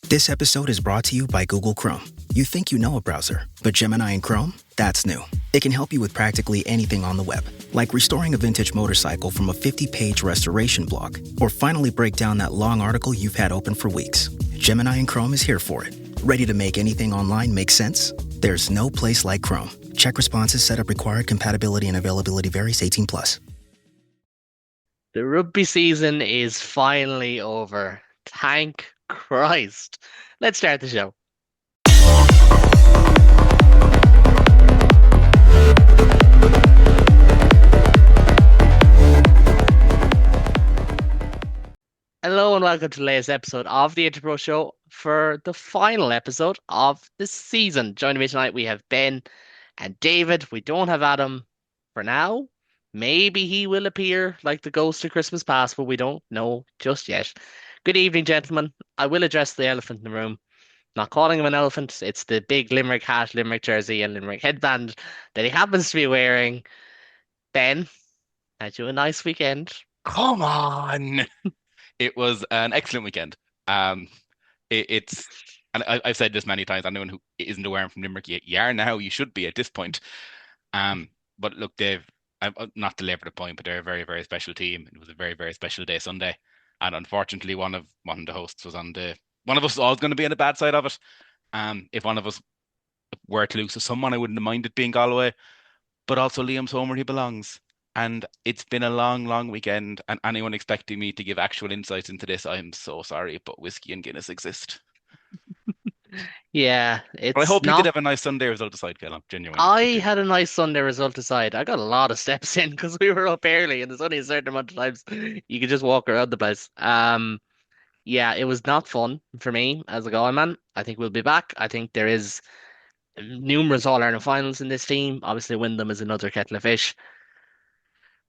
This episode is brought to you by Google Chrome. You think you know a browser, but Gemini and Chrome? That's new. It can help you with practically anything on the web, like restoring a vintage motorcycle from a 50-page restoration blog, or finally break down that long article you've had open for weeks. Gemini and Chrome is here for it. Ready to make anything online make sense? There's no place like Chrome. Check responses, setup required, compatibility and availability varies 18 plus. The rugby season is finally over. Thank Christ. Let's start the show. Hello and welcome to the latest episode of the Interpro Show for the final episode of the season. Joining me tonight, we have Ben and David. We don't have Adam for now. Maybe he will appear like the ghost of Christmas past, but we don't know just yet. Good evening, gentlemen. I will address the elephant in the room. Not calling him an elephant. It's the big Limerick hat, Limerick jersey, and Limerick headband that he happens to be wearing. Ben, had you a nice weekend? Come on. It was an excellent weekend. Um, it's, and I've said this many times, anyone who isn't aware I'm from Limerick, you are now, you should be at this point. Um, but look, Dave, I'm not to labour the point, but they're a very, very special team. It was a very, very special day Sunday. And unfortunately, one of the hosts was one of us was always going to be on the bad side of it. If one of us were to lose to someone, I wouldn't have minded being Galway, but also Liam's home where he belongs. And it's been a long, long weekend. And anyone expecting me to give actual insights into this, I'm so sorry, but whiskey and Guinness exist. Yeah, But I it's hope you did not. have a nice Sunday result aside, Caleb. Genuinely, I did you? had a nice Sunday result aside. I got a lot of steps in because we were up early, and there's only a certain amount of times you can just walk around the place. Yeah, it was not fun for me as a goal man. I think we'll be back. I think there is numerous All-Ireland finals in this team. Obviously, win them is another kettle of fish.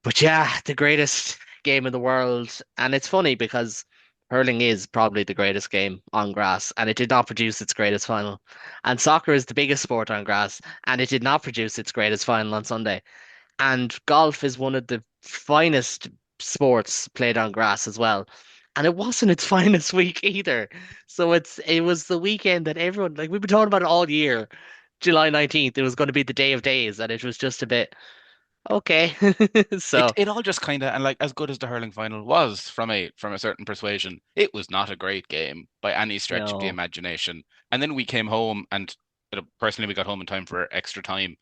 But yeah, the greatest game in the world. And it's funny because hurling is probably the greatest game on grass, and it did not produce its greatest final. And soccer is the biggest sport on grass, and it did not produce its greatest final on Sunday. And golf is one of the finest sports played on grass as well. And it wasn't its finest week either. So it was the weekend that everyone like we've been talking about it all year. July 19th, it was going to be the day of days, and it was just a bit okay. It So it all just kind of, and like, as good as the hurling final was from a certain persuasion, it was not a great game by any stretch of the no, imagination. And then we came home, and personally, we got home in time for extra time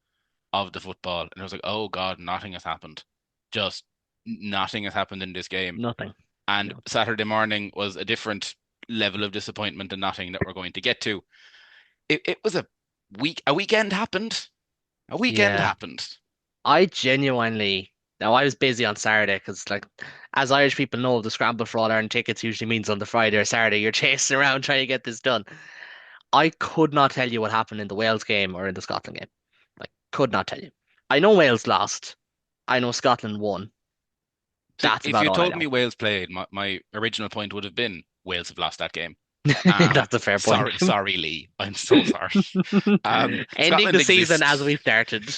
of the football, and I was like, oh God, nothing has happened. Just nothing has happened in this game. nothing. And No. Saturday morning was a different level of disappointment and nothing that we're going to get to. It was a weekend happened. A weekend Yeah. happened. I genuinely now I was busy on Saturday because like as Irish people know, the scramble for all Ireland tickets usually means on the Friday or Saturday you're chasing around trying to get this done. I could not tell you what happened in the Wales game or in the Scotland game. Like could not tell you. I know Wales lost. I know Scotland won. See, That's if about you all I told me know. Wales played, my original point would have been Wales have lost that game. That's a fair point. Sorry, Lee. I'm so sorry. Ending Scotland the season as exist. we started.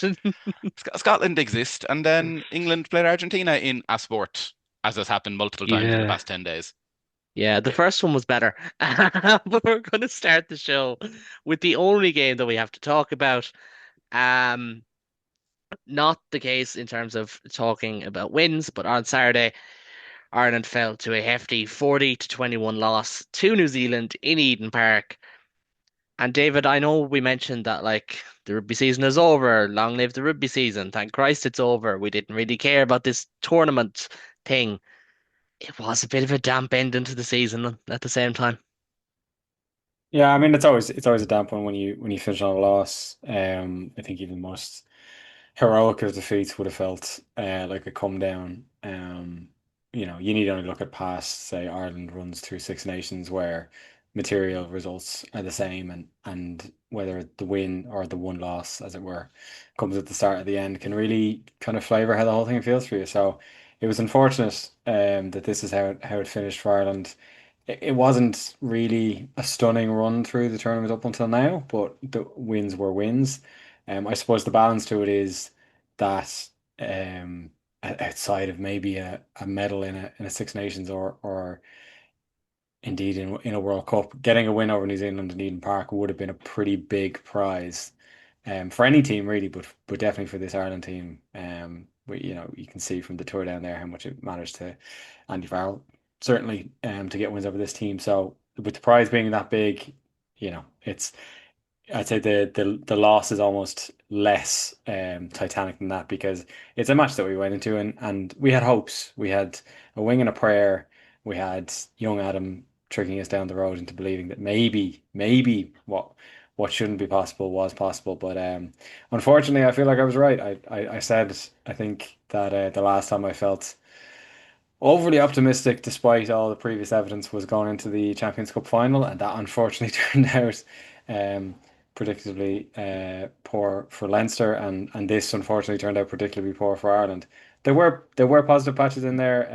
Scotland exist, and then England played Argentina in a sport, as has happened multiple times in the Yeah. past 10 days. Yeah, the first one was better. But we're going to start the show with the only game that we have to talk about. Um, Not the case in terms of talking about wins, but on Saturday, Ireland fell to a hefty 40 to 21 loss to New Zealand in Eden Park. And David, I know we mentioned that like the rugby season is over. Long live the rugby season. Thank Christ it's over. We didn't really care about this tournament thing. It was a bit of a damp ending to the season at the same time. Yeah, I mean it's always a damp one when you finish on a loss. I think even most heroic of defeats would have felt like a come down. You need only look at past, say, Ireland runs through Six Nations where material results are the same, and whether the win or the one loss, as it were, comes at the start or the end, can really kind of flavour how the whole thing feels for you. So it was unfortunate that this is how it finished for Ireland. It wasn't really a stunning run through the tournament up until now, but the wins were wins. I suppose the balance to it is that outside of maybe a medal in a Six Nations or Indeed, in a World Cup, getting a win over New Zealand in Eden Park would have been a pretty big prize, for any team really, but definitely for this Ireland team. You can see from the tour down there how much it matters to Andy Farrell, certainly, to get wins over this team. So with the prize being that big, it's I'd say the loss is almost less titanic than that because it's a match that we went into and we had hopes. We had a wing and a prayer. We had young Adam tricking us down the road into believing that maybe what shouldn't be possible was possible. But unfortunately, I feel like I was right. I said I think that the last time I felt overly optimistic, despite all the previous evidence, was going into the Champions Cup final, and that unfortunately turned out um, predictably poor for Leinster, and this unfortunately turned out particularly poor for Ireland. There were positive patches in there.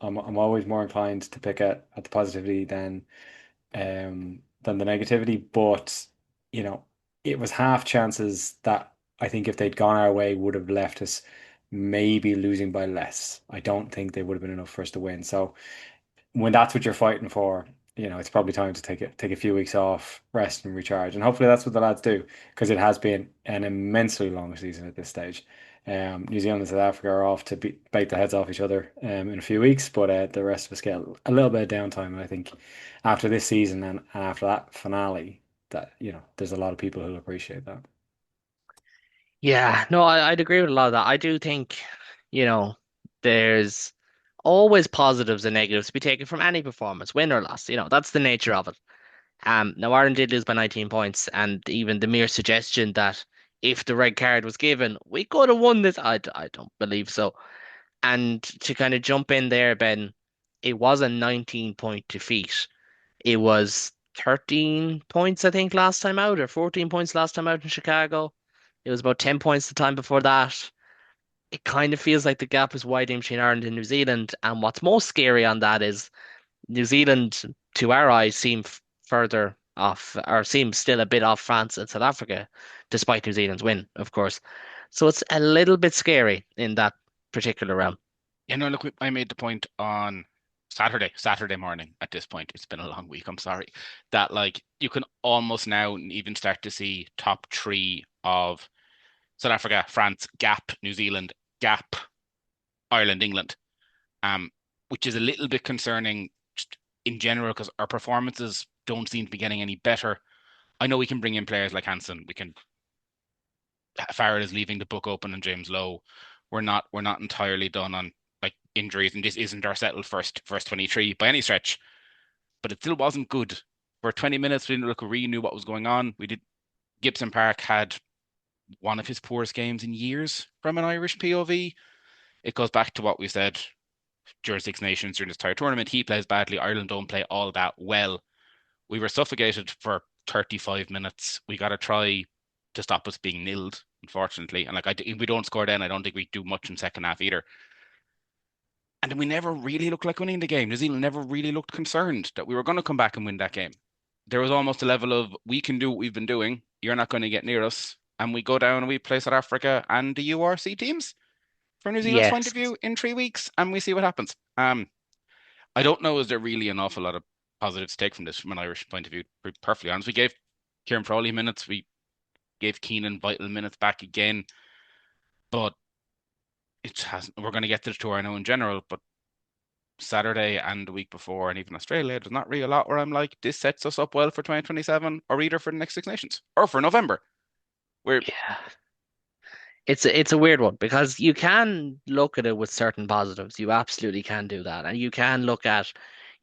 I'm always more inclined to pick at the positivity than the negativity, but you know, it was half chances that I think if they'd gone our way would have left us maybe losing by less. I don't think they would have been enough for us to win. So when that's what you're fighting for, it's probably time to take a few weeks off, rest and recharge. And hopefully that's what the lads do, because it has been an immensely long season at this stage. New Zealand and South Africa are off to bite the heads off each other in a few weeks, but the rest of us get a little bit of downtime. And I think after this season and after that finale, that there's a lot of people who'll appreciate that. Yeah, no, I'd agree with a lot of that. I do think, you know, there's always positives and negatives to be taken from any performance, win or loss. That's the nature of it. Now Ireland did lose by 19 points, and even the mere suggestion that if the red card was given, we could have won this, I don't believe so. And to kind of jump in there, Ben, it was a 19-point defeat. It was 13 points, I think, last time out, or 14 points last time out in Chicago. It was about 10 points the time before that. It kind of feels like the gap is widening between Ireland and New Zealand. And what's most scary on that is New Zealand, to our eyes, seem further off, or seem still a bit off France and South Africa, despite New Zealand's win, of course. So it's a little bit scary in that particular realm. Look, I made the point on Saturday morning at this point. It's been a long week, I'm sorry. That like you can almost now even start to see top three of South Africa, France, gap, New Zealand, gap, Ireland, England. Um, which is a little bit concerning just in general because our performances don't seem to be getting any better. I know we can bring in players like Hansen. We can Farrell is leaving the book open on James Lowe. We're not entirely done on like injuries, and this isn't our settled first 23 by any stretch. But it still wasn't good. For 20 minutes, we didn't look really knew what was going on. We did. Gibson Park had one of his poorest games in years from an Irish POV. It goes back to what we said during Six Nations during this entire tournament. He plays badly. Ireland don't play all that well. We were suffocated for 35 minutes. We got to try to stop us being nilled, unfortunately. And like, if we don't score then, I don't think we do much in second half either. And then we never really looked like winning the game. New Zealand never really looked concerned that we were going to come back and win that game. There was almost a level of, we can do what we've been doing. You're not going to get near us. And we go down and we play South Africa and the URC teams from New Zealand's point Yes. of view in 3 weeks, and we see what happens. I don't know, is there really an awful lot of positives to take from this from an Irish point of view? To be perfectly honest, we gave Kieran Frawley minutes, we gave Keenan vital minutes back again, but it hasn't. We're going to get to the tour, I know in general, but Saturday and the week before, and even Australia, there's not really a lot where I'm like, this sets us up well for 2027, or either for the next Six Nations, or for November. We're Yeah. It's a weird one because you can look at it with certain positives. You absolutely can do that. And you can look at,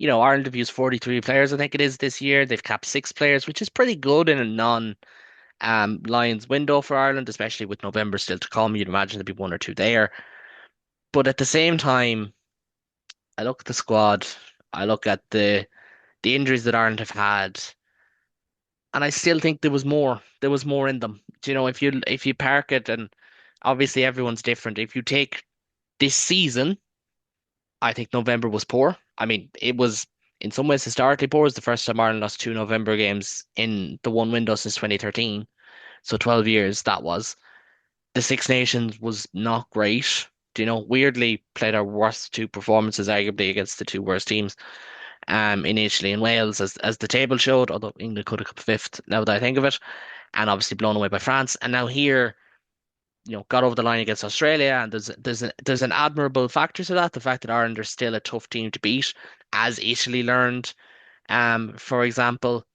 Ireland have used 43 players, I think it is this year. They've capped 6 players, which is pretty good in a non Lions window for Ireland, especially with November still to come. You'd imagine there'd be one or two there. But at the same time, I look at the squad, I look at the injuries that Ireland have had, and I still think there was more. There was more in them. If you park it, and obviously everyone's different. If you take this season, I think November was poor. I mean, it was in some ways historically poor. It was the first time Ireland lost two November games in the one window since 2013. So 12 years that was. The Six Nations was not great. Weirdly played our worst two performances, arguably against the two worst teams. in Italy and Wales as the table showed, although England could have come fifth now that I think of it, and obviously blown away by France. And now here, got over the line against Australia, and there's an admirable factor to that, the fact that Ireland are still a tough team to beat, as Italy learned, for example.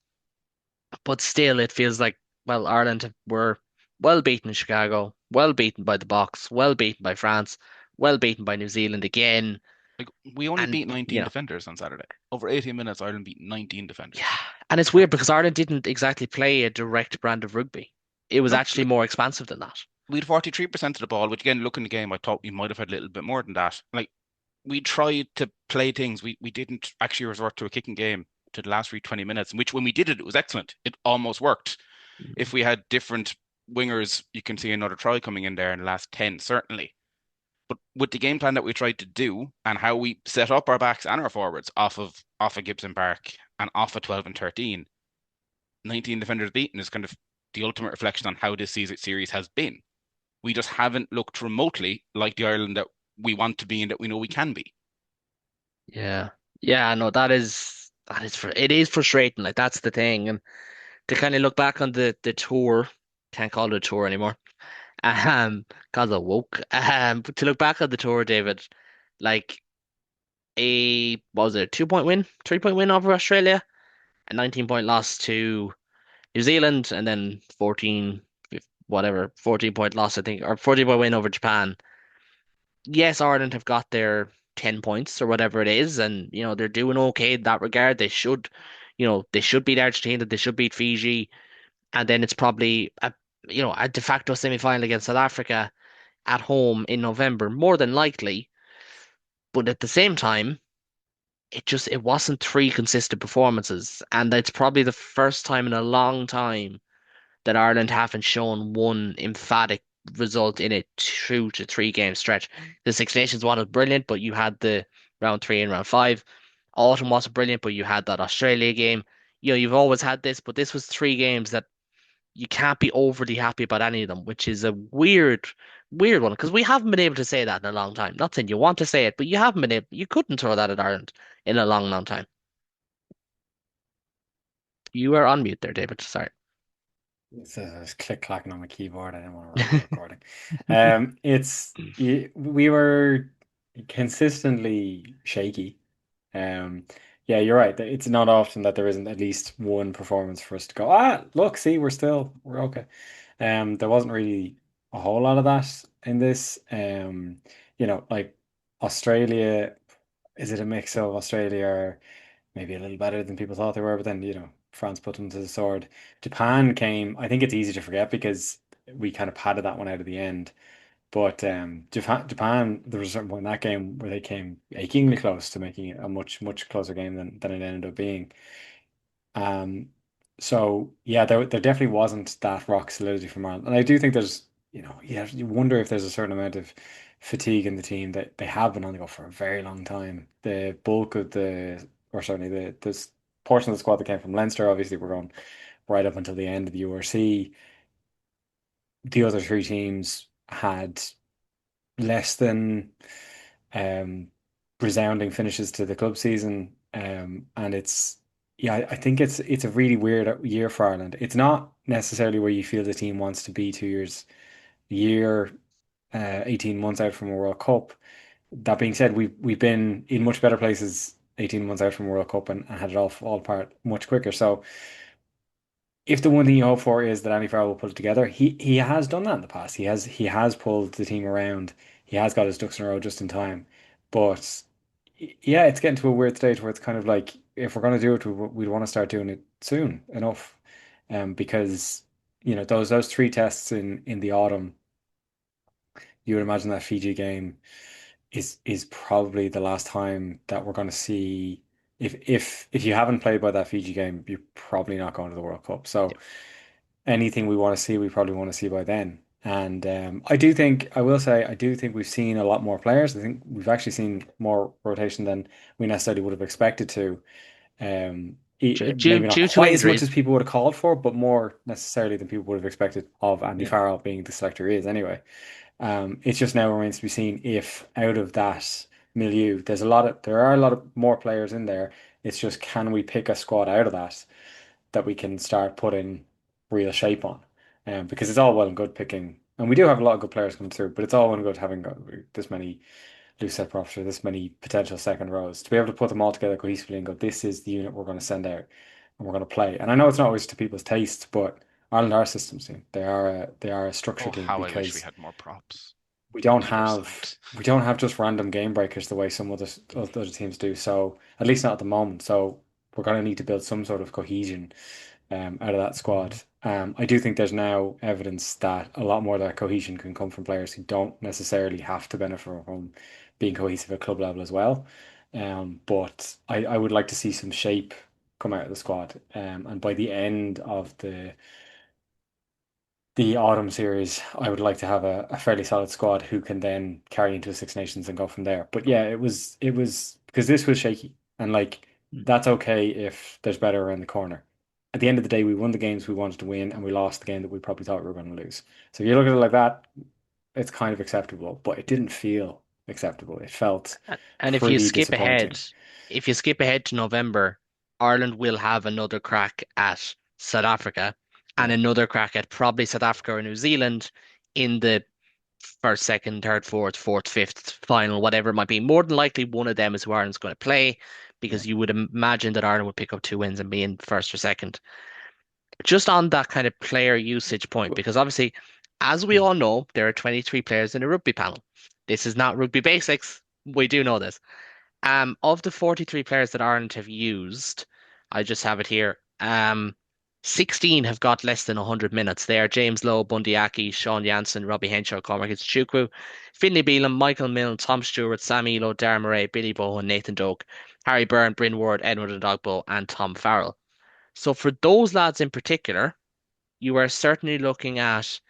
But still, it feels like, well, Ireland were well beaten in Chicago, well beaten by the Box, well beaten by France, well beaten by New Zealand again, Like we only and beat 19 defenders on Saturday. Over 80 minutes, Ireland beat 19 yeah, defenders. and it's weird because Ireland didn't exactly play a direct brand of rugby. It was No, actually more expansive than that. we had 43% of the ball, which again, looking at the game, I thought we might have had a little bit more than that. Like we tried to play things. We didn't actually resort to a kicking game to the last 20 minutes, in which when we did it, it was excellent. It almost worked. If we had different wingers, you can see another try coming in there in the last 10, certainly. But with the game plan that we tried to do and how we set up our backs and our forwards off of Gibson Park and off of 12 and 13, 19 defenders beaten is kind of the ultimate reflection on how this series has been. We just haven't looked remotely like the Ireland that we want to be and that we know we can be. Yeah, yeah, no, it is frustrating. Like that's the thing, and to kind of look back on the tour, can't call it a tour anymore. Cause of woke. But to look back on the tour, David, like what was it, a 2 point win, 3 point win over Australia, a 19 point loss to New Zealand, and then 14, whatever, 14 point loss, I think, or 14 point win over Japan. Yes, Ireland have got their 10 points or whatever it is, and they're doing okay in that regard. They should beat Argentina, they should beat Fiji, and then it's probably a de facto semi-final against South Africa at home in November, more than likely. But at the same time, it wasn't three consistent performances, and it's probably the first time in a long time that Ireland haven't shown one emphatic result in a 2 to 3 game stretch. The Six Nations one was brilliant, but you had the round three and round five. Autumn wasn't brilliant, but you had that Australia game. You've always had this, but this was 3 games that you can't be overly happy about any of them, which is a weird one because we haven't been able to say that in a long time. Not saying you want to say it, but you haven't been able, you couldn't throw that at Ireland in a long, long time. You are on mute there, David. Sorry. It's click clacking on my keyboard. I didn't want to write the recording. We were consistently shaky. Um, yeah, you're right. It's not often that there isn't at least one performance for us to go, look, see, we're okay. There wasn't really a whole lot of that in this. Like Australia, is it a mix of Australia maybe a little better than people thought they were, but then, France put them to the sword. Japan came, I think it's easy to forget because we kind of padded that one out at the end. But Japan, there was a certain point in that game where they came achingly close to making it a much, much closer game than it ended up being. Um, so yeah, there definitely wasn't that rock solidity from Ireland. And I do think there's, you wonder if there's a certain amount of fatigue in the team that they have been on the go for a very long time. The bulk of or certainly the portion of the squad that came from Leinster, obviously we're going right up until the end of the URC. The other three teams had less than um, resounding finishes to the club season. And yeah, I think it's a really weird year for Ireland. It's not necessarily where you feel the team wants to be 2 years, a year, 18 months out from a World Cup. That being said, we've been in much better places 18 months out from a World Cup and had it all fall apart much quicker. So if the one thing you hope for is that Andy Farrell will put it together, he has done that in the past. He has pulled the team around. He has got his ducks in a row just in time. But yeah, it's getting to a weird stage where it's kind of like if we're going to do it, we'd want to start doing it soon enough. Because those three tests in the autumn, you would imagine that Fiji game is probably the last time that we're going to see. If you haven't played by that Fiji game, you're probably not going to the World Cup. So anything we want to see, we probably want to see by then. And I will say, I do think we've seen a lot more players. I think we've actually seen more rotation than we necessarily would have expected to. Due Maybe not due to quite as much as injuries. people would have called for, but more necessarily than people would have expected of Andy Yeah. Farrell being the selector he is anyway. It's just now remains to be seen if out of that milieu, there are a lot of more players in there. It's just, can we pick a squad out of that that we can start putting real shape on? Because it's all well and good picking, and we do have a lot of good players coming through, but it's all well and good having this many loose set props or this many potential second rows to be able to put them all together cohesively and go, this is the unit we're going to send out and we're going to play. And I know it's not always to people's taste, but Ireland are a systems team. They are a Oh, structured team how I wish we because had more props we on don't either have side. we don't have just random game breakers the way some other teams do. So at least not at the moment. So we're going to need to build some sort of cohesion out of that squad. I do think there's now evidence that a lot more of that cohesion can come from players who don't necessarily have to benefit from being cohesive at club level as well. But I would like to see some shape come out of the squad. And by the end of the autumn series, I would like to have a fairly solid squad who can then carry into the Six Nations and go from there. But yeah, it was because this was shaky, and like that's okay if there's better around the corner. At the end of the day, we won the games we wanted to win, and we lost the game that we probably thought we were going to lose. So if you look at it like that, it's kind of acceptable, but it didn't feel acceptable. It felt And pretty disappointing. if you skip ahead to November, Ireland will have another crack at South Africa and Yeah. another crack at probably South Africa or New Zealand in the first, second, third, fourth, fifth final, whatever it might be. More than likely, one of them is who Ireland's going to play Yeah. because you would imagine that Ireland would pick up two wins and be in first or second. Just on that kind of player usage point, Well, because obviously, as we hmm. all know, there are 23 players in a rugby panel. This is not rugby basics. We do know this. Of the 43 players that Ireland have used, I just have it here. 16 have got less than 100 minutes. They are James Lowe, Bundy Aki, Sean Jansen, Robbie Henshaw, Cormac Chukwu, Finlay Bealham, Michael Milne, Tom Stewart, Sam Elo, Darren Murray, Billy Bowen, Nathan Doak, Harry Byrne, Bryn Ward, Edward Ndogbo, and Tom Farrell. So for those lads in particular, you are certainly looking at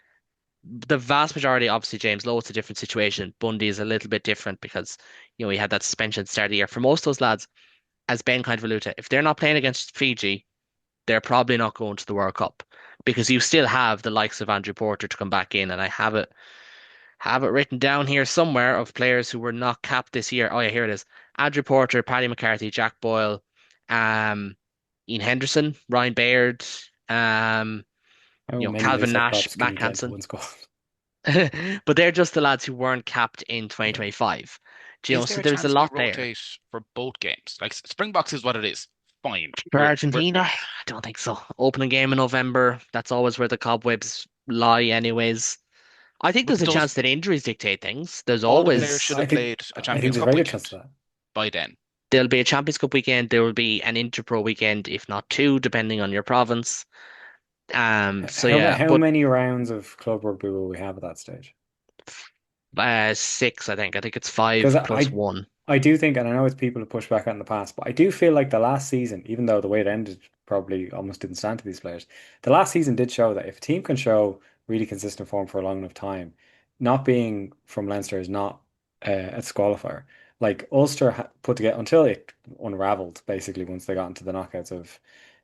the vast majority. Obviously, James Lowe, it's a different situation. Bundy is a little bit different because, he had that suspension at the start of the year. For most of those lads, as Ben kind of alluded to, if they're not playing against Fiji, they're probably not going to the World Cup because you still have the likes of Andrew Porter to come back in. And I have it written down here somewhere of players who were not capped this year. Oh yeah, here it is. Andrew Porter, Paddy McCarthy, Jack Boyle, um, Ian Henderson, Ryan Baird, um, How many Calvin loose head Nash, props can Matt you get into Hansen. one squad? But they're just the lads who weren't capped in Yeah. 2025. Is So there a there's a chance we lot there. rotate for both games? Like Springboks is what it is. Fine. For Argentina, I don't think so. Opening game in November, that's always where the cobwebs lie, anyways. I think there's Wouldn't a those chance that injuries dictate things. There's all the players always should have I think played a I think Champions there's a Cup very good weekend chance of that. by then? there'll be a Champions Cup weekend, there will be an Interpro weekend, if not two, depending on your province. So How yeah, how but many rounds of club rugby will we have at that stage? six, I think. I think it's Because five plus I one. I do think, and I know it's people who push back on in the past, but I do feel like the last season, even though the way it ended probably almost didn't stand to these players, the last season did show that if a team can show really consistent form for a long enough time, not being from Leinster is not a disqualifier. Like Ulster put together until it unraveled basically once they got into the knockouts of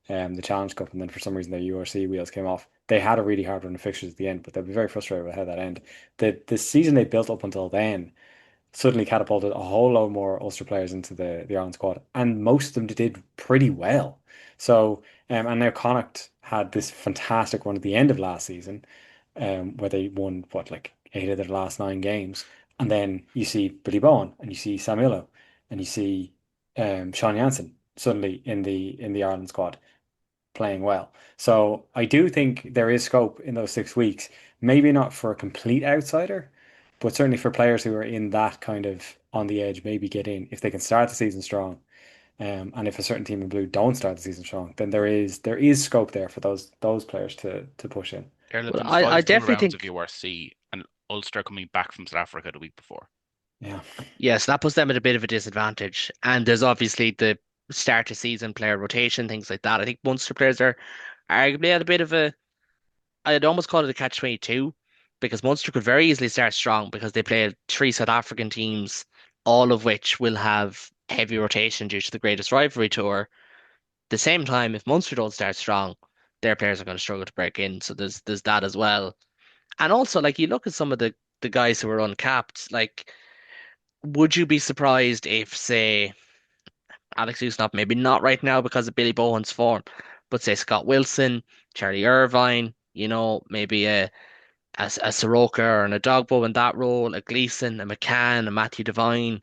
the Challenge Cup, and then for some reason their URC wheels came off. They had a really hard run of fixtures at the end, but they'd be very frustrated with how that ended. The season they built up until then suddenly catapulted a whole lot more Ulster players into the Ireland squad, and most of them did pretty well. So, and now Connacht had this fantastic one at the end of last season, where they won what like eight of their last nine games, and then you see Billy Bowen and you see Samilo and you see Sean Jansen suddenly in the Ireland squad playing well. So I do think there is scope in those 6 weeks, maybe not for a complete outsider, but certainly for players who are in that kind of on the edge, maybe get in if they can start the season strong. And if a certain team in blue don't start the season strong, then there is scope there for those players to push in. There have Well, been I five full definitely rounds of think, URC and Ulster coming back from South Africa the week before. Yeah. yes, that puts them at a bit of a disadvantage. And there's obviously the start of season player rotation, things like that. I think Munster players are arguably at a bit of a, I'd almost call it a catch-22 because Munster could very easily start strong because they play three South African teams, all of which will have heavy rotation due to the greatest rivalry tour. At the same time, if Munster don't start strong, their players are going to struggle to break in. So there's that as well. And also, like you look at some of the guys who are uncapped, like would you be surprised if, say, Alex Usnop, maybe not right now because of Billy Bowen's form, but say Scott Wilson, Charlie Irvine, maybe a Soroka or an Adogbo in that role, a Gleason, a McCann, a Matthew Devine.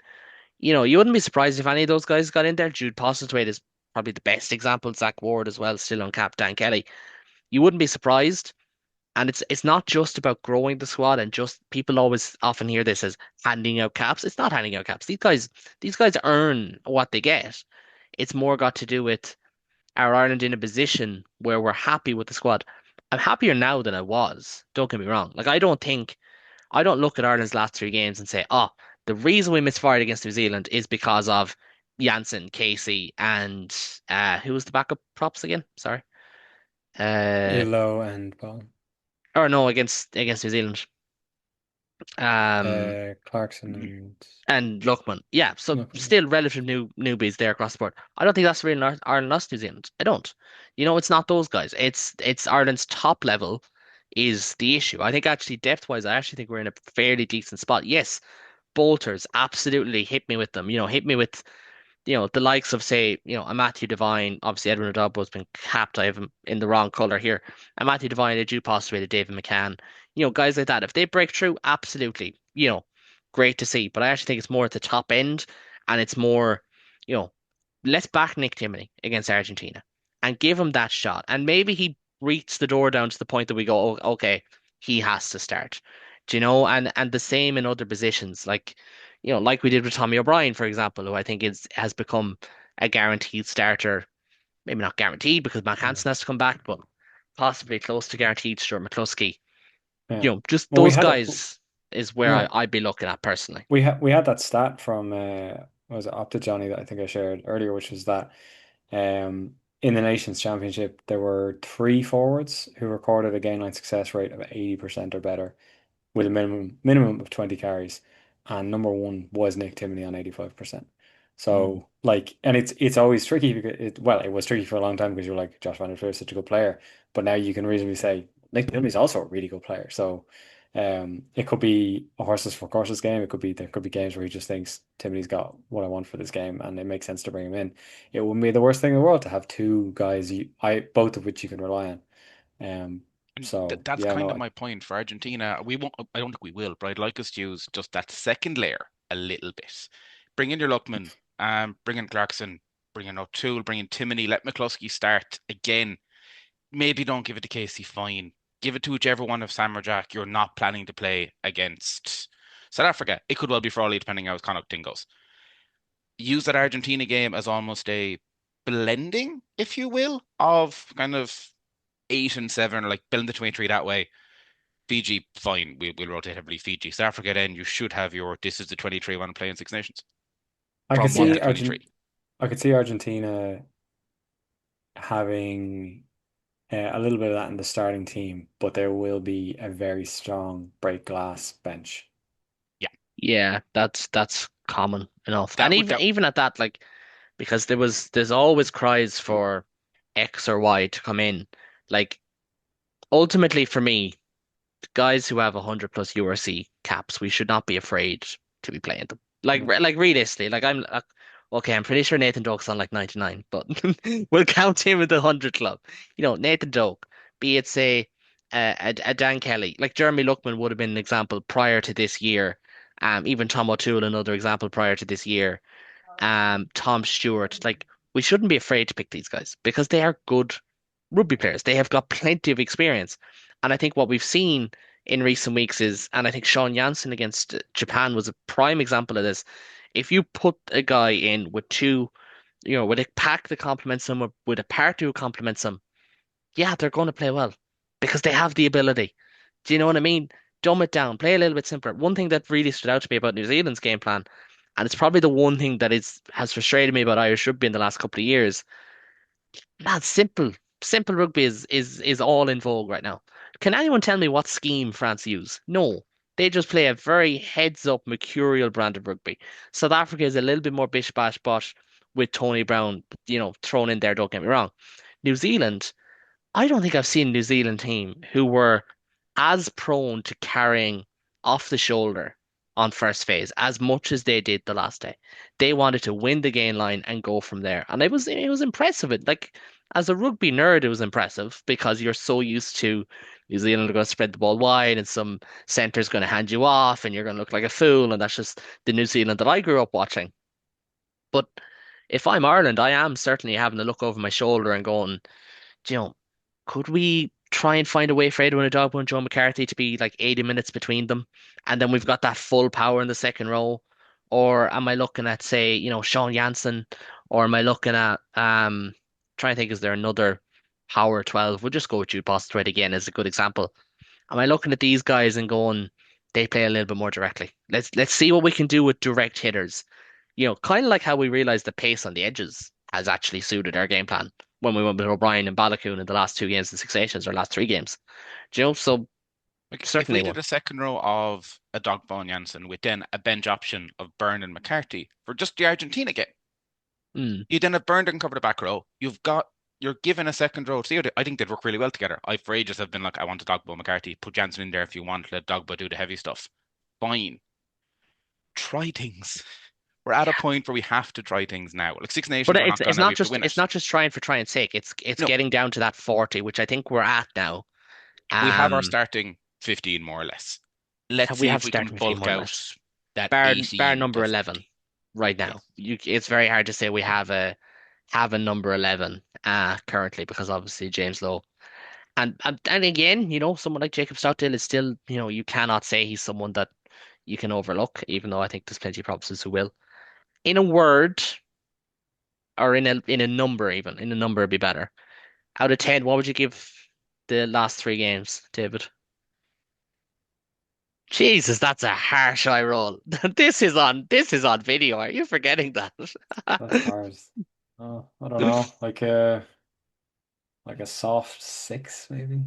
You wouldn't be surprised if any of those guys got in there. Jude Postlethwaite is probably the best example. Zach Ward as well, still on cap. Dan Kelly. You wouldn't be surprised. And it's not just about growing the squad and just people always often hear this as handing out caps. It's not handing out caps. These guys earn what they get. It's more got to do with our Ireland in a position where we're happy with the squad. I'm happier now than I was. Don't get me wrong. Like I don't look at Ireland's last three games and say, oh, the reason we misfired against New Zealand is because of Janssen, Casey, and who was the backup props again? Sorry. Uh, Illo and Paul, or no, against New Zealand. Um, Clarkson and and Lookman. Yeah, so Lookman. still relative newbies there across the board. I don't think that's really Ireland lost New Zealand. I don't. It's not those guys. It's Ireland's top level is the issue. I think actually depth wise, I actually think we're in a fairly decent spot. Yes, bolters absolutely hit me with them. Hit me with the likes of, say, a Matthew Devine. Obviously, Edwin Adabo has been capped. I have him in the wrong color here. A Matthew Devine, a Jude Postlewaite, a David McCann. Guys like that. If they break through, absolutely, great to see. But I actually think it's more at the top end, and it's more, you know, let's back Nick Timoney against Argentina and give him that shot. And maybe he reaches the door down to the point that we go, oh, okay, he has to start. Do you know? And the same in other positions, like we did with Tommy O'Brien, for example, who I think has become a guaranteed starter. Maybe not guaranteed because Matt Yeah. Hansen has to come back, but possibly close to guaranteed. Stuart McCluskey. Yeah. Just Well, we those had a guys is where yeah. I'd be looking at personally. We had that stat from was it Opta Johnny that I think I shared earlier, which was that in the Nations Championship there were three forwards who recorded a gain line success rate of 80% or better with a minimum of 20 carries, and number one was Nick Timoney on 85%. Mm. So like, and it's always tricky because it was tricky for a long time because you're like Josh Van der Flier is such a good player, but now you can reasonably say Nick Timoney's also a really good player. So it could be a horses for courses game. There could be games where he just thinks Timoney's got what I want for this game, and it makes sense to bring him in. It wouldn't be the worst thing in the world to have two guys both of which you can rely on. Um, And so that's yeah, kind no, of my point for Argentina. We won't, I don't think we will, but I'd like us to use just that second layer a little bit. Bring in your Luckman, bring in Clarkson, bring in O'Toole, bring in Timoney, let McCluskey start again. Maybe don't give it to Casey, fine. Give it to whichever one of Sam or Jack you're not planning to play against South Africa. It could well be Frawley, depending how his Connacht thing goes. Use that Argentina game as almost a blending, if you will, of kind of 8 and 7, or like building the 23 that way. Fiji, fine, we'll rotate heavily Fiji. South Africa, then you should have this is the 23 one playing Six Nations I could from 1 see to 23. I could see Argentina having a little bit of that in the starting team, but there will be a very strong break glass bench. Yeah, Yeah, that's common enough. And that would even that even at that, like because there's always cries for X or Y to come in. Like ultimately for me, guys who have 100 plus URC caps, we should not be afraid to be playing them. Like No. like realistically, like okay, I'm pretty sure Nathan Doak's on like 99, but we'll count him in the 100 club. Nathan Doak, be it say a Dan Kelly, like Jeremy Luckman would have been an example prior to this year. Even Tom O'Toole, another example prior to this year. Tom Stewart, like we shouldn't be afraid to pick these guys because they are good rugby players. They have got plenty of experience. And I think what we've seen in recent weeks is, and I think Sean Janssen against Japan was a prime example of this. If you put a guy in with two, with a pack that complements him, or with a partner who complements him, yeah, they're going to play well because they have the ability. Do you know what I mean? Dumb it down, play a little bit simpler. One thing that really stood out to me about New Zealand's game plan, and it's probably the one thing that has frustrated me about Irish rugby in the last couple of years, that's simple rugby is all in vogue right now. Can anyone tell me what scheme France use? No. They just play a very heads up mercurial brand of rugby. South Africa is a little bit more bish bash bosh with Tony Brown, thrown in there, don't get me wrong. New Zealand, I don't think I've seen a New Zealand team who were as prone to carrying off the shoulder on first phase as much as they did the last day. They wanted to win the gain line and go from there. And it was impressive. Like as a rugby nerd, it was impressive because you're so used to New Zealand are going to spread the ball wide and some center's going to hand you off and you're going to look like a fool. And that's just the New Zealand that I grew up watching. But if I'm Ireland, I am certainly having a look over my shoulder and going, you know, could we try and find a way for Edwin Adogbo and Joe McCarthy to be like 80 minutes between them? And then we've got that full power in the second row. Or am I looking at, say, Sean Jansen? Or am I looking at trying to think, is there another power 12? We'll just go with Jude Bostwick again as a good example. Am I looking at these guys and going, they play a little bit more directly? Let's see what we can do with direct hitters. Kind of like how we realized the pace on the edges has actually suited our game plan when we went with O'Brien and Balogun in the last 2 games in Six Nations or last 3 games. So Like if we certainly did one. a second row of a Dogba and Jansen with then a bench option of Byrne and McCarthy for just the Argentina game, Mm. you then have Byrne and cover the back row. You're given a second row. See, I think they'd work really well together. I for ages have been like, I want a Dogba McCarthy. Put Jansen in there if you want. Let Dogba do the heavy stuff. Fine. Try things. We're at a Yeah. point where we have to try things now. Like Six But Nations, we're not it's gonna. We not have to just win it's it. not just trying for trying's sake. It's No, getting down to that 40, which I think we're at now. we have our Um, starting 15 more or less. Let's we see have if we can starting 15 bulk more or out less. that Bar 18 number to 11 40. right Yeah. now. It's very hard to say we have a number 11 currently because obviously James Lowe. And again, someone like Jacob Stockdale is still, you cannot say he's someone that you can overlook, even though I think there's plenty of promises who will. In a word, or in a number even, in a number would be better. Out of 10, what would you give the last 3 games, David? Jesus, that's a harsh eye roll. This is on video. Are you forgetting that? That's hard. Oh, I don't know. Like a soft six, maybe.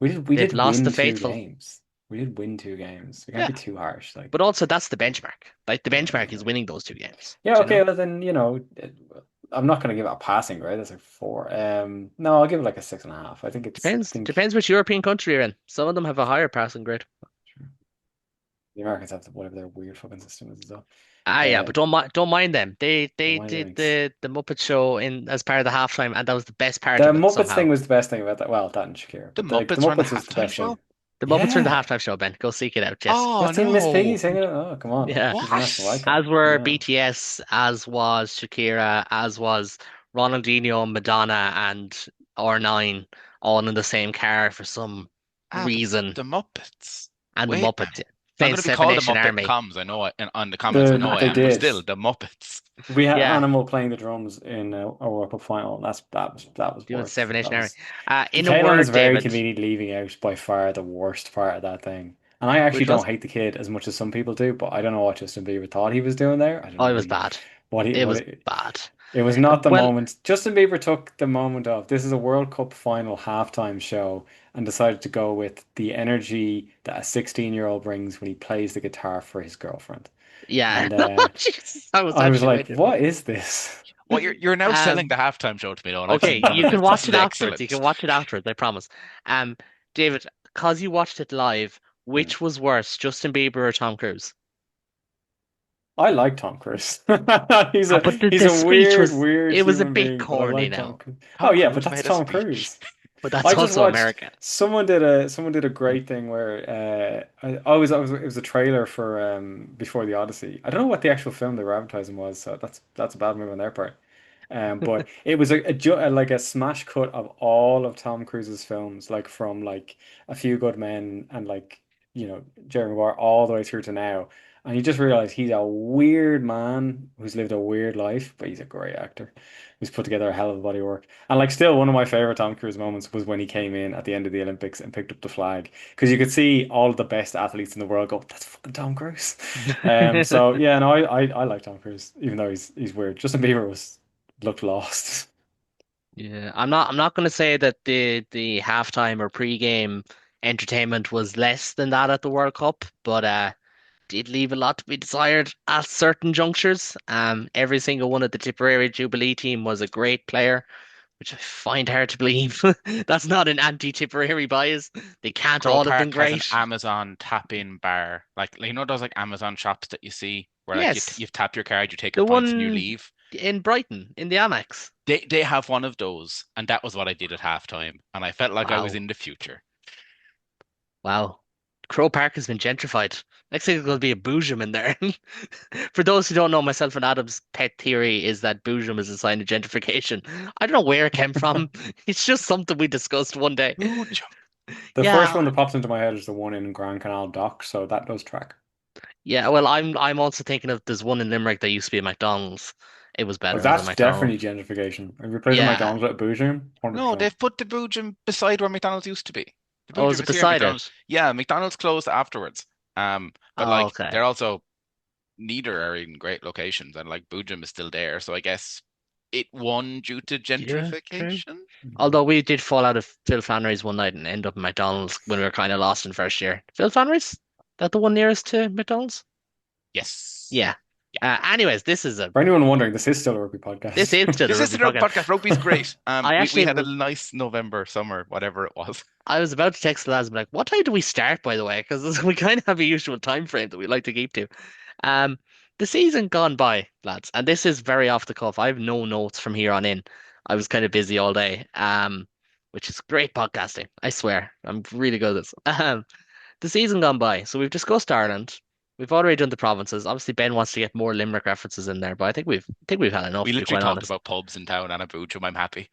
We They've did lost the win two faithful. games. We did win 2 games. We can't Yeah. be too harsh. Like, But also that's the benchmark. Like the yeah, benchmark is winning those 2 games. yeah. Do you Okay, know? well then, I'm not gonna give it a passing grade. That's like 4. No, I'll give it like a 6.5. I think it's. I think Depends which European country you're in. Some of them have a higher passing grade. the Americans have whatever their weird fucking system is as well. Ah, yeah, Uh, but don't mind them. They don't they mind did Yanks. the Muppet Show in as part of the halftime, and that was the best part The of it Muppets thing somehow. was the best thing about that. Well, that and Shakira, The but the Muppets were on the Muppets was the halftime best show. thing. The Muppets are in the Yeah, halftime show, Ben. Go seek it out. Yes. Oh not seen Miss Piggy no. singing it. Oh, come on, Yeah. she's a national What? icon. As were Yeah. BTS, as was Shakira, as was Ronaldinho, Madonna, and R9, all in the same car for some Ah, but reason. the Muppets. And the Wait, Muppets I'm playing going to be Seven called the Nation Muppet Army. comms. I know it, and on the comments. I know I They am, but did. still, the Muppets. We had Yeah, Animal playing the drums in a World Cup final. That was doing worth. Seven Nation That Army. was In a Caolans word, very David, conveniently leaving out by far the worst part of that thing. And I actually which don't was, hate the kid as much as some people do, but I don't know what Justin Bieber thought he was doing there. I don't oh, know it was bad. It what was he, bad. it was not the Well, moment. Justin Bieber took the moment of this is a World Cup final halftime show and decided to go with the energy that a 16-year-old brings when he plays the guitar for his girlfriend. yeah. And Jesus, I was I was actually like, waiting for what it. is this? Well, you're now selling Um, the halftime show to me, though, and I've okay, seen none you of can it. This watch is it afterwards. You excellent. can watch it afterwards, I promise. David, because you watched it live, Yeah. which was worse, Justin Bieber or Tom Cruise? I like Tom Cruise. But the, He's the a speech weird it was a human bit being, but I corny like Tom now, Cruise. Oh Tom yeah, but Cruise that's made a Tom speech. Cruise. but that's I just also watched America. someone did a great thing where I was it was a trailer for Before the Odyssey. I don't know what the actual film they were advertising was, so that's a bad move on their part. But it was like a smash cut of all of Tom Cruise's films, like from like A Few Good Men and like Jerry Maguire all the way through to now. And you just realize he's a weird man who's lived a weird life, but he's a great actor who's put together a hell of a body of work. And like still one of my favorite Tom Cruise moments was when he came in at the end of the Olympics and picked up the flag because you could see all of the best athletes in the world go, "That's fucking Tom Cruise." So yeah, no, I like Tom Cruise even though he's weird. Justin Bieber was looked lost. Yeah, I'm not going to say that the halftime or pre-game entertainment was less than that at the World Cup, but did leave a lot to be desired at certain junctures. Every single one of the Tipperary Jubilee team was a great player, which I find hard to believe. That's not an anti-Tipperary bias. They can't Crow all have been Park has an great. Amazon tap-in bar, like you know those like Amazon shops that you see where like Yes, you tap your card, you take your the points, and you one leave. in Brighton in the Amex. They have one of those, and that was what I did at halftime, and I felt like I was Wow. in the future. Wow. Crow Park has been gentrified. Next thing is going to be a Boojum in there. For those who don't know, myself and Adam's pet theory is that Boojum is a sign of gentrification. I don't know where it came from. It's just something we discussed one day. Ooh, jump. The first one Yeah, that pops into my head is the one in Grand Canal Dock, so that does track. yeah. Well, I'm also thinking of there's one in Limerick that used to be a McDonald's. It was Oh, better as a that's McDonald's. definitely gentrification. Have you played a Yeah. McDonald's at Boojum? No, 100%. they've put the Boojum beside where McDonald's used to be. The Oh, is Boojum it is here. beside it? McDonald's, yeah, McDonald's closed afterwards. But Oh, like okay. they're also neither are in great locations, and like Boojum is still there. So I guess it won due to Yeah, true. gentrification. Although we did fall out of Phil Flannery's one night and end up at McDonald's when we were kind of lost in first year. Phil Flannery's? That the one nearest to McDonald's? Yes. Yeah. Yeah. Anyways, this is a For anyone wondering, this is still a rugby this podcast. is still a This is rugby the podcast. podcast. Rugby's great. I We actually had a nice November, summer, whatever it was. I was about to text the lads and be like, what time do we start, by the way? Because we kind of have a usual time frame that we like to keep to. Um, the season gone by, lads, and this is very off the cuff. I have no notes from here on in. I was kind of busy all day, which is great podcasting. I swear, I'm really good at this. The season gone by, so we've discussed Ireland. We've already done the provinces. Obviously, Ben wants to get more Limerick references in there, but I think we've had enough, We to be literally quite talked honest. about pubs in town and a Boojum. I'm happy.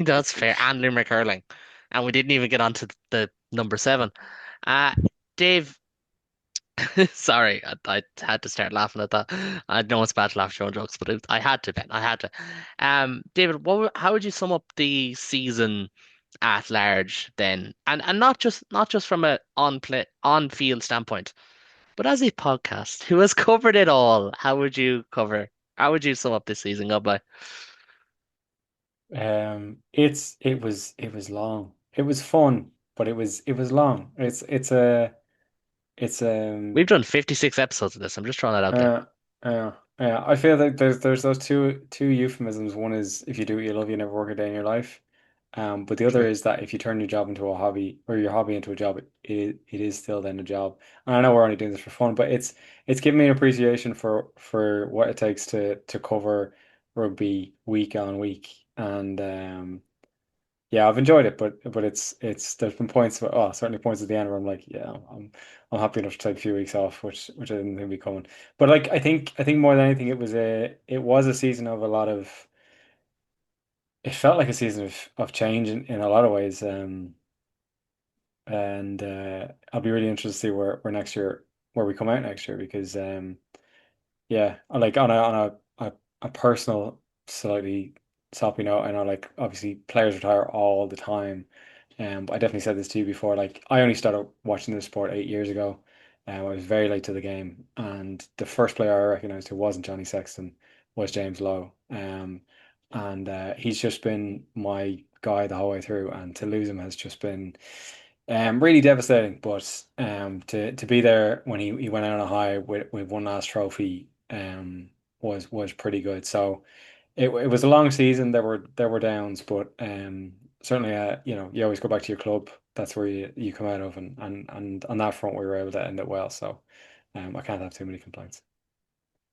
That's fair. And Limerick hurling. And we didn't even get onto the number seven. Uh, Dave, sorry, I had to start laughing at that. I know it's bad to laugh at your own jokes, but I had to, Ben. I had to. David, how would you sum up the season at large then? And not just from a on field standpoint, but as a podcast who has covered it all, how would you sum up this season? Go by. It was long. It was fun, but it was long. It's We've done 56 episodes of this. I'm just throwing that out there. uh uh I feel like there's those two euphemisms. One is if you do what you love, you never work a day in your life. But the other True. is that if you turn your job into a hobby or your hobby into a job, it is still then a job. And I know we're only doing this for fun, but it's given me an appreciation for what it takes to cover rugby week on week. And yeah, I've enjoyed it, but it's there's been points, certainly points at the end where I'm like, yeah, I'm happy enough to take a few weeks off, which I didn't think would be coming. But like I think more than anything, it was a season of a lot of. It felt like a season of change in a lot of ways. And I'll be really interested to see where next year where we come out next year because yeah, like on a personal slightly soppy note, I know like obviously players retire all the time. But I definitely said this to you before. Like I only started watching this sport 8 years ago. I was very late to the game, and the first player I recognized who wasn't Johnny Sexton was James Lowe. And he's just been my guy the whole way through, and to lose him has just been really devastating. But to be there when he went out on a high with one last trophy was pretty good. So it was a long season. There were downs, but certainly you always go back to your club. That's where you come out of, and on that front we were able to end it well. So I can't have too many complaints.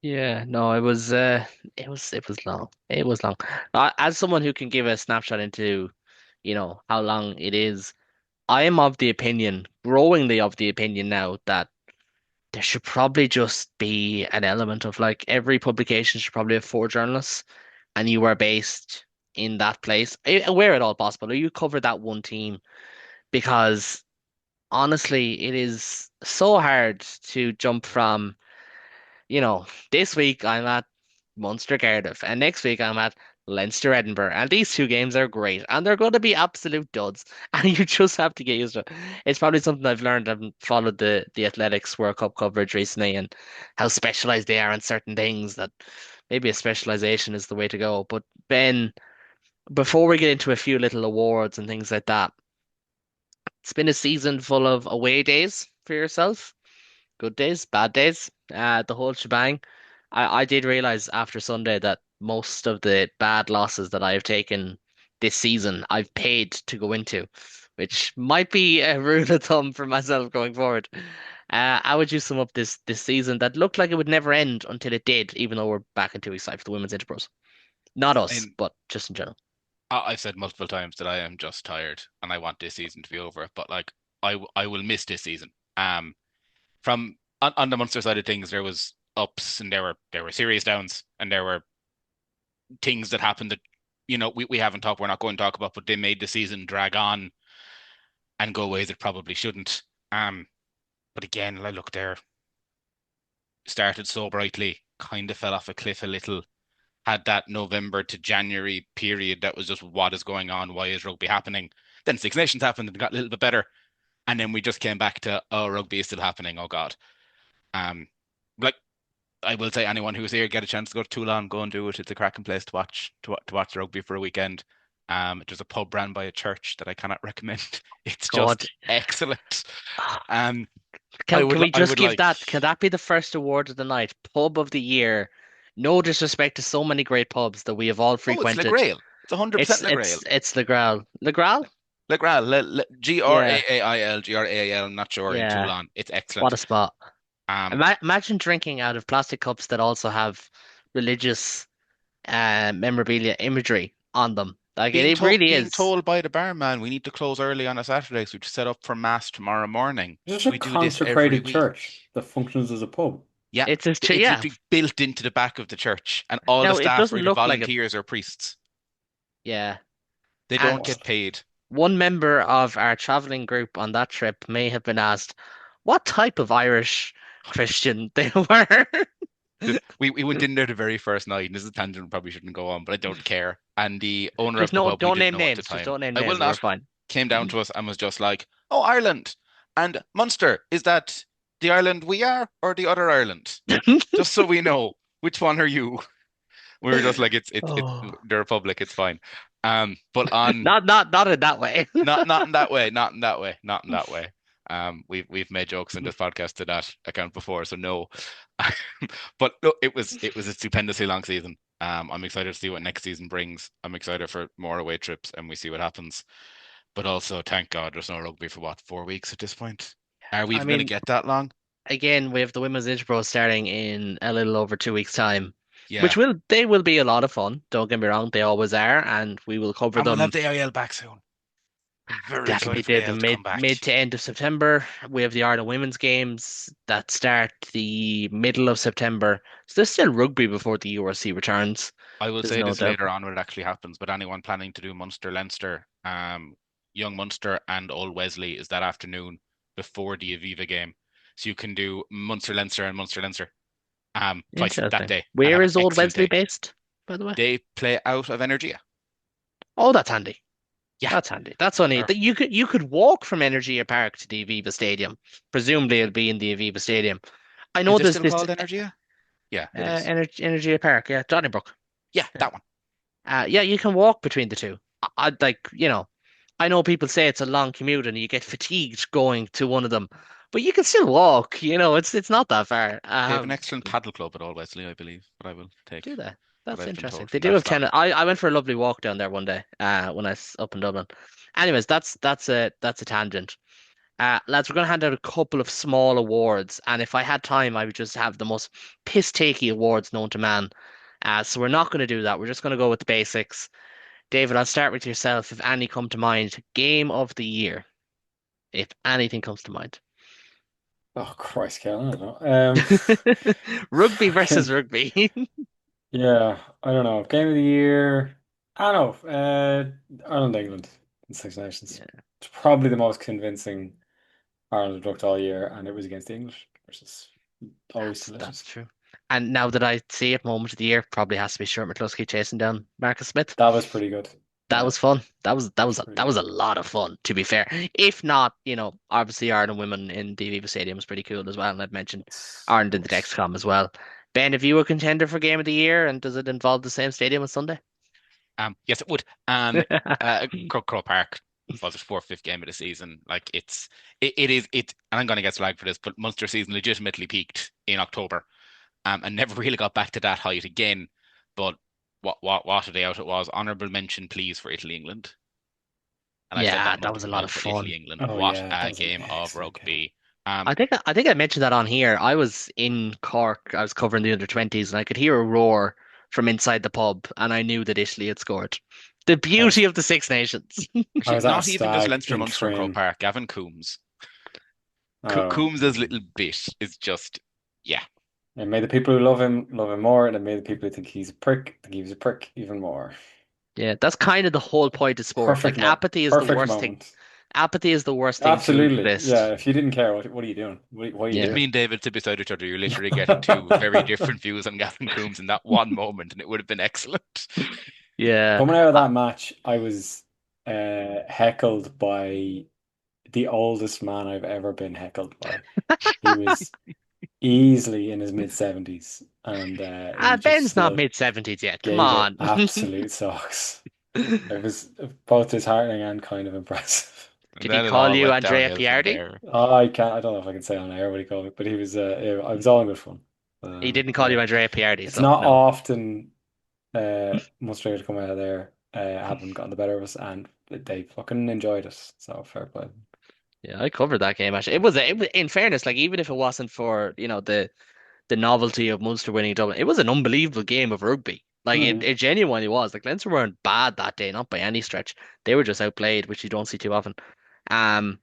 Yeah, no, it was long. It was long. As someone who can give a snapshot into, how long it is, I am of the opinion, growingly of the opinion now that there should probably just be an element of like every publication should probably have four journalists and you are based in that place, where at all possible, or you cover that one team because honestly, it is so hard to jump from this week I'm at Munster Cardiff, and next week I'm at Leinster Edinburgh, and these two games are great, and they're going to be absolute duds, and you just have to get used to it. It's probably something I've learned. I've followed the Athletics World Cup coverage recently, and how specialized they are in certain things. That maybe a specialization is the way to go. But Ben, before we get into a few little awards and things like that, it's been a season full of away days for yourself. Good days, bad days, the whole shebang. I did realize after Sunday that most of the bad losses that I have taken this season I've paid to go into, which might be a rule of thumb for myself going forward. How would you sum up this season that looked like it would never end until it did, even though we're back in 2 weeks' time for the women's Interpros? Not us, And but just in general. I've said multiple times that I am just tired and I want this season to be over. But like I will miss this season. From on the Munster side of things, there was ups and there were serious downs and there were things that happened that we haven't talked, we're not going to talk about, but they made the season drag on and go ways it probably shouldn't. But again, I look there, started so brightly, kind of fell off a cliff a little. Had that November to January period that was just what is going on? Why is rugby happening? Then Six Nations happened and got a little bit better, and then we just came back to rugby is still happening. Oh God. Um, like I will say, anyone who's here get a chance to go to Toulon, go and do it. It's a cracking place to watch rugby for a weekend. There's a pub run by a church that I cannot recommend. It's God. just excellent. Um, Can we I just would give like. that? Can that be the first award of the night? Pub of the year. No disrespect to so many great pubs that we have all Oh, it's Le frequented. Grail. It's 100% Le Grail. It's the Graal. The Graal? Le Grail. Yeah, Graal. I'm not sure in yeah. Toulon. It's What a excellent. spot. Um, Imagine drinking out of plastic cups that also have religious memorabilia imagery on them. Like it really being is. told by the barman we need to close early on a Saturday, so we set up for mass tomorrow morning. It's just a We do this every consecrated week. church that functions as a pub. Yeah, It's just it's yeah. literally built into the back of the church, and all the Now it staff are doesn't either look like a volunteers or priests. yeah. They don't And get What? paid. one member of our traveling group on that trip may have been asked what type of Irish Christian they were. We went in there the very first night, and this is a tangent we probably shouldn't go on, but I don't care. And the owner Just of the no, pub, we don't didn't name know at the names. Just time, don't name I will names. We're not, fine. came down to us and was just like, "Oh, Ireland and Munster, is that the Ireland we are or the other Ireland? Just so we know, which one are you?" We were just like, it's Oh, the Republic, it's fine. But on not in that way. not in that way, not in that way, not in that way. We've made jokes in this podcast to that account before, so no. But no, it was a stupendously long season. I'm excited to see what next season brings. I'm excited for more away trips, and we see what happens. But also, thank God, there's no rugby for what, 4 weeks at this point? Are we I even going to mean, get that long? again, we have the Women's Interpro starting in a little over 2 weeks' time, which Yeah, they will be a lot of fun. Don't get me wrong, they always are, and we will cover and we'll have them. the AIL back soon. I'm very That'll be excited for the the AIL to come mid back. to end of September. We have the Ireland Women's Games that start the middle of September. So there's still rugby before the URC returns. I will There's say no this doubt. later on when it actually happens, but anyone planning to do Munster Leinster, Young Munster and Old Wesley is that afternoon before the Aviva game. So you can do Munster Leinster and Munster Leinster twice that Interesting. day and Where have an is Old excellent Wesley day. based, by the way? They play out of Energia. Oh, that's handy. Yeah. That's handy. That's only Or that you could walk from Energia Park to the Aviva Stadium. Presumably, it'll be in the Aviva Stadium. I know is it there's still this called Energia? Yeah, it is. Energia Park, yeah, Donnybrook. Yeah, Yeah. that one. Yeah, you can walk between the two. I'd like, I know people say it's a long commute and you get fatigued going to one of them, but you can still walk. It's not that far. They have an excellent paddle club at Old Wesley, I believe, but I will Do take they? what That's I've been interesting. told They from do that have tennis. family. I went for a lovely walk down there one day, when I was up in Dublin. Anyways, that's a tangent. Lads, we're gonna hand out a couple of small awards, and if I had time, I would just have the most piss takey awards known to man. So we're not gonna do that. We're just gonna go with the basics. David, I'll start with yourself. If any come to mind, game of the year, if anything comes to mind. Oh Christ, Caolan, I don't know. Rugby versus Fucking rugby. yeah, I don't know. Game of the year. I don't know. Ireland, England in Six Nations. Yeah, It's probably the most convincing Ireland have looked all year, and it was against the English, which is always that's delicious. true. And now that I see it, moment of the year probably has to be Stuart McCluskey chasing down Marcus Smith. That was pretty good. That Yeah, was fun. That was that that was was a, pretty that was good. a lot of fun, to be fair. If not, obviously Ireland women in the Aviva Stadium was pretty cool as well. And I've mentioned Ireland It in the was. Dexcom as well. Ben, if you were contender for game of the year, and does it involve the same stadium as Sunday? Yes, it would. Crow Park was its fourth, fifth game of the season. Like it is and I'm going to get slagged for this, but Munster season legitimately peaked in October, and never really got back to that height again. But what a day out it was. Honorable mention, please, for Italy England. And I've said Yeah, that that was a multiple lot of times for Italy fun. England. Oh What yeah, that a was an game of excellent game. rugby. I think I mentioned that on here. I was in Cork. I was covering the under 20s, and I could hear a roar from inside the pub, and I knew that Italy had scored. The I was beauty of the Six Nations. I was at a Not even just stag Leinster, in Munster, and Croke Trim. Park. Gavin Coombs. Oh, Coombs' little bit is just, yeah. and may the people who love him more, and may the people who think he's a prick think he was a prick even more. Yeah, that's kind of the whole point of sport. Like apathy is the Perfect worst thing. moment. Apathy is the worst thing to Absolutely. exist. Yeah, if you didn't care, what are you doing? What are you If Yeah. me doing? and David sit beside each other, you're literally getting two very different views on Gavin Coombs in that one moment, and it would have been excellent. Yeah. Coming out of I, that match, I was heckled by the oldest man I've ever been heckled by. He was easily in his mid 70s, and he just Ben's not still mid 70s yet. Come gave it on. absolute socks. It was both disheartening and kind of impressive. And Did he then it call all you went Andrea downhill from Piardi? there. I don't know if I can say on air what he called me, but he was I was all in good fun. He didn't call Yeah, you Andrea Piardi, it's so not no. often Munster to come out of there haven't gotten the better of us, and they fucking enjoyed it. So fair play. Yeah, I covered that game actually. It was in fairness, like even if it wasn't for, the novelty of Munster winning Dublin, it was an unbelievable game of rugby. Like Hmm. it genuinely was. Like Leinster weren't bad that day, not by any stretch. They were just outplayed, which you don't see too often. Um,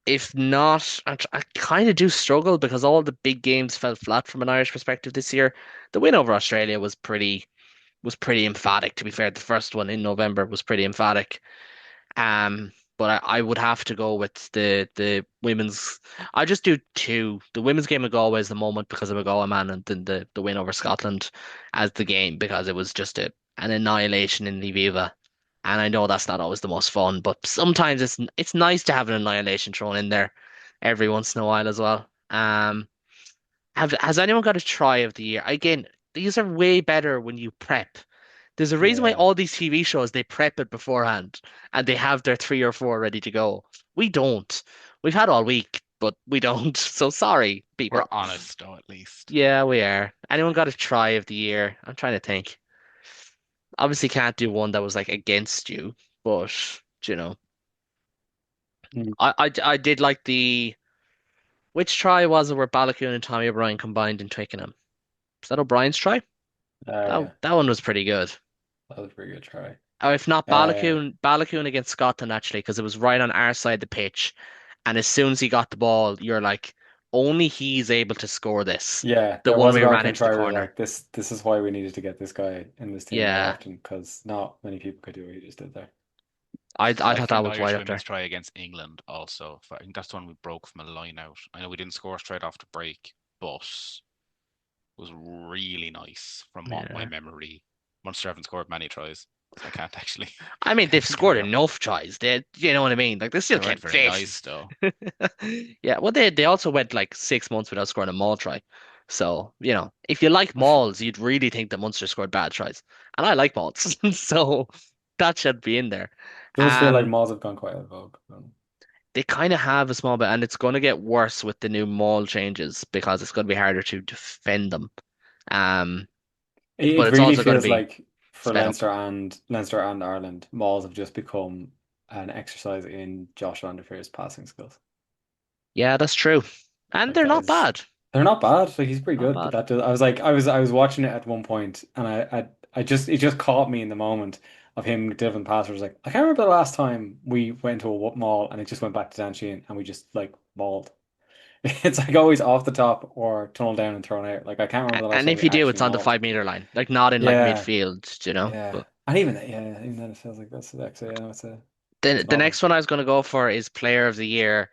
if not, I kind of do struggle because all the big games fell flat from an Irish perspective this year. The win over Australia was pretty emphatic. To be fair, the first one in November was pretty emphatic. But I would have to go with the women's. I just do two. The women's game of Galway is the moment because of a Galway man, and then the win over Scotland as the game because it was just an annihilation in Lviva. And I know that's not always the most fun, but sometimes it's nice to have an annihilation thrown in there every once in a while as well. Has anyone got a try of the year? Again, these are way better when you prep. There's a reason why Yeah. all these TV shows they prep it beforehand and they have their three or four ready to go. We don't. We've had all week, but we don't. So sorry, We're people. honest, though, at least. Yeah, we are. Anyone got a try of the year? I'm trying to think. Obviously, can't do one that was like against you, but you know, Mm. I did like the which try was it where Balogun and Tommy O'Brien combined in Twickenham? Was that O'Brien's try? That Yeah, that one was pretty good. that was a pretty good try. Or if not, Uh, Balogun against Scotland actually, because it was right on our side of the pitch. And as soon as he got the ball, you're like, only he's able to score this. yeah, The there one was a we ran Belkin into the try where corner. like this is why we needed to get this guy in this team more Yeah, often because not many people could do what he just did there. I I thought think that the was right Irish up women's there. try against England also. I think that's the one we broke from a line out. I know we didn't score straight off the break, but was really nice from what my Yeah. memory. Munster haven't scored many tries, so I can't actually I mean, they've give scored it up. enough tries. You know what I mean? Like they still They weren't kept very fit. nice, though. Yeah, well, they also went like 6 months without scoring a maul try. So, if you like mauls, you'd really think that Munster scored bad tries. And I like mauls. So that should be in there. Does feel like Um, malls have gone quite out of vogue. they kind of have a small bit, and it's going to get worse with the new maul changes because it's going to be harder to defend them. Um, but It it's really also going to feels be like for sped up. Leinster and Ireland, malls have just become an exercise in Josh Van der Veer's passing skills. Yeah, that's true. And Like they're that not is bad. they're not bad. Like he's pretty Not good, but bad. that does, I was like I was watching it at one point and I just it just caught me in the moment of him delivering the pass. I was like, I can't remember the last time we went to a mall and it just went back to Dan Sheehan and we just like mauled. It's like always off the top or tunneled down and thrown out. Like I can't remember the last And time if we you do, actually it's on the mauled. 5 meter line, like not in like Yeah, midfield. yeah. But And even then it feels like that's actually the it's the nothing. next one I was going to go for is player of the year.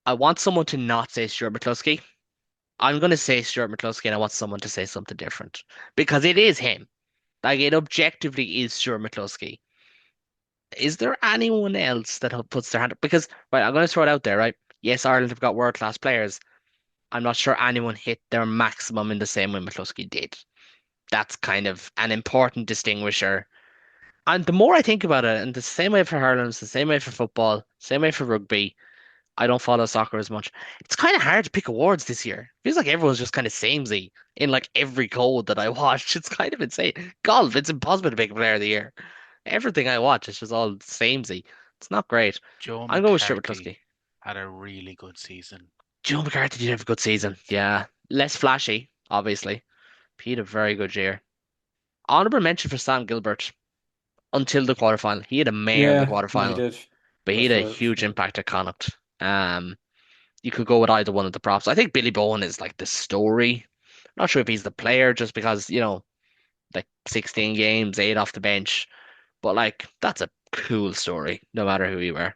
I want someone to not say Stuart McCluskey. I'm going to say Stuart McCluskey, and I want someone to say something different because it is him. Like it objectively is Stuart McCluskey. Is there anyone else that puts their hand up? Because right, I'm going to throw it out there. Right, yes, Ireland have got world class players. I'm not sure anyone hit their maximum in the same way McCluskey did. That's kind of an important distinguisher. And the more I think about it, and the same way for hurling, it's the same way for football, same way for rugby. I don't follow soccer as much. It's kind of hard to pick awards this year. Feels like everyone's just kind of samey in like every code that I watch. It's kind of insane. Golf, it's impossible to pick a player of the year. Everything I watch is just all samey. It's not great. Joe I'm going with Stuart McCarthy McCluskey. had a really good season. Joe McCarthy did have a good season. Yeah. Less flashy, obviously. But he had a very good year. Honorable mention for Sam Gilbert until the quarterfinal. He had a mare in the Yeah, no, he quarterfinal, did. but he But had a huge for impact at Connacht. You could go with either one of the props. I think Billy Bowen is like the story. Not sure if he's the player just because, like 16 games, 8 off the bench. But like that's a cool story, no matter who you are.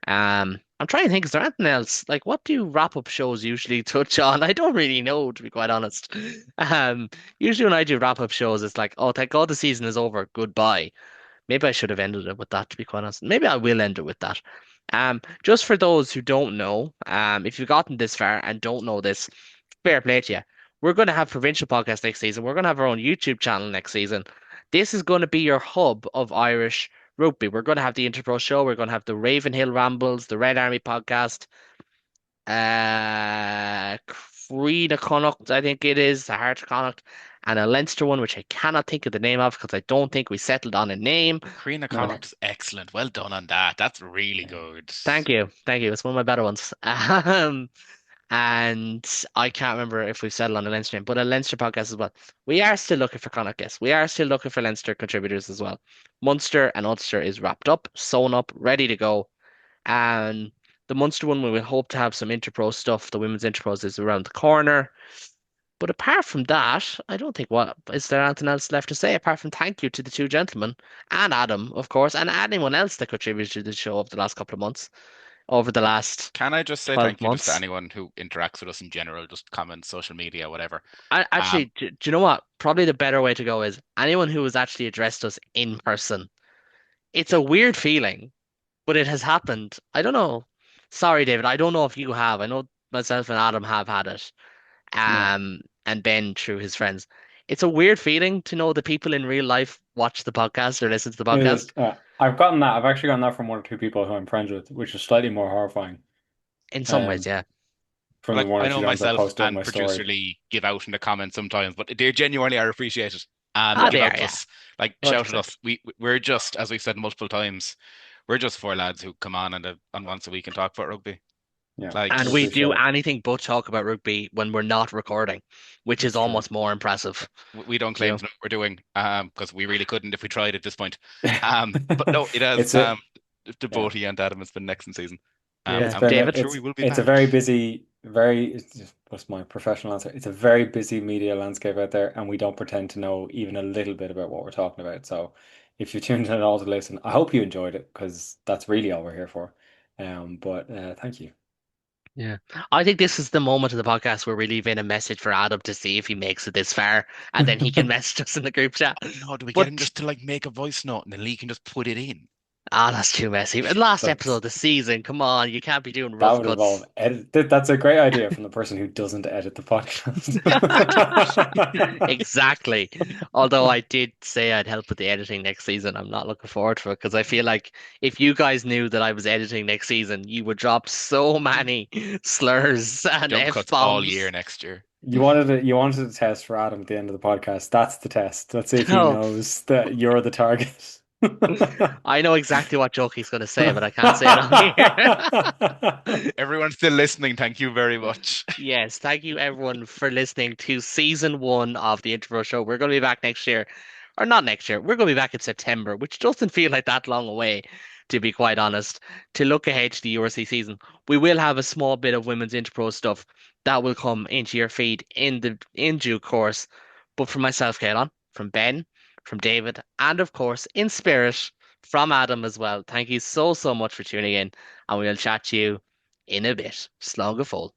I'm trying to think, is there anything else? Like what do wrap-up shows usually touch on? I don't really know, to be quite honest. Um, Usually when I do wrap-up shows, it's like, oh, thank God the season is over, goodbye. Maybe I should have ended it with that, to be quite honest. Maybe I will end it with that. Just for those who don't know, if you've gotten this far and don't know this, fair play to you. We're going to have provincial podcast next season. We're going to have our own YouTube channel next season. This is going to be your hub of Irish rugby. We're going to have the Interpro show. We're going to have the Ravenhill Rambles, the Red Army podcast, Creed Connacht, I think it is, the Heart of Connacht, and a Leinster one, which I cannot think of the name of because I don't think we settled on a name. Crean no, Connacht's excellent. Well done on that. That's really good. Thank you. Thank you. It's one of my better ones. And I can't remember if we've settled on a Leinster name, but a Leinster podcast as well. We are still looking for Connacht guests. We are still looking for Leinster contributors as well. Munster and Ulster is wrapped up, sewn up, ready to go. And the Munster one, we will hope to have some Interpro stuff. The women's Interpros is around the corner. But apart from that, I don't think what is there anything else left to say apart from thank you to the two gentlemen and Adam, of course, and anyone else that contributed to the show over the last couple of months, over the last Can I just say 12 thank you just to months. anyone who interacts with us in general, just comments, social media, whatever. Actually, do you know what? Probably the better way to go is anyone who has actually addressed us in person. It's a weird feeling, but it has happened. I don't know. Sorry, David. I don't know if you have. I know myself and Adam have had it. no. And Ben through his friends. It's a weird feeling to know that people in real life watch the podcast or listen to the It is. podcast. I've gotten that. I've actually gotten that from one or two people who I'm friends with, which is slightly more horrifying. In some ways, Um, yeah. from the Like one I or know two times I myself posted up and my producer story. Lee give out in the comments sometimes, but they genuinely are appreciated and Ah, give they are, out to yeah. us, like shout at 100%. us. We're just, as we've said multiple times, we're just four lads who come on once a week and talk about rugby. Yeah, Like we And we appreciate do it. anything but talk about rugby when we're not recording, which is It's true. almost more impressive. we don't You claim know? to know what we're doing, because we really couldn't if we tried at this point. But no, it has It's a the yeah. both he and Adam has been an excellent season. Yeah. It's I'm been David? sure we will be it's a back. very busy, very it's just, what's my professional answer? It's a very busy media landscape out there, and we don't pretend to know even a little bit about what we're talking about. So if you tuned in at all to listen, I hope you enjoyed it because that's really all we're here for. But thank you. Yeah. I think this is the moment of the podcast where we leave in a message for Adam to see if he makes it this far, and then he can message us in the group chat. Oh, no, do we get him But just to like make a voice note and then Lee can just put it in? that's too messy. Last episode That's of the season, come on, you can't be doing that rough would cuts. involve edit. That's a great idea from the person who doesn't edit the podcast. Exactly. Although I did say I'd help with the editing next season, I'm not looking forward to it because I feel like if you guys knew that I was editing next season, you would drop so many slurs and Jump cuts all year F-bombs. next year. You wanted a test for Adam at the end of the podcast. That's the test. Let's see if he Oh, knows that you're the target. I know exactly what joke he's going to say, but I can't say it on here. Everyone still listening, thank you very much. Yes, thank you everyone for listening to season 1 of the Intro Show. We're going to be back next year, or not next year. We're going to be back in September, which doesn't feel like that long away, to be quite honest. To look ahead to the URC season, we will have a small bit of women's Interpro stuff that will come into your feed in due course. But from myself, Caelan, from Ben, from David, and of course in spirit from Adam as well. Thank you so much for tuning in, and we'll chat to you in a bit. Slán go fóill.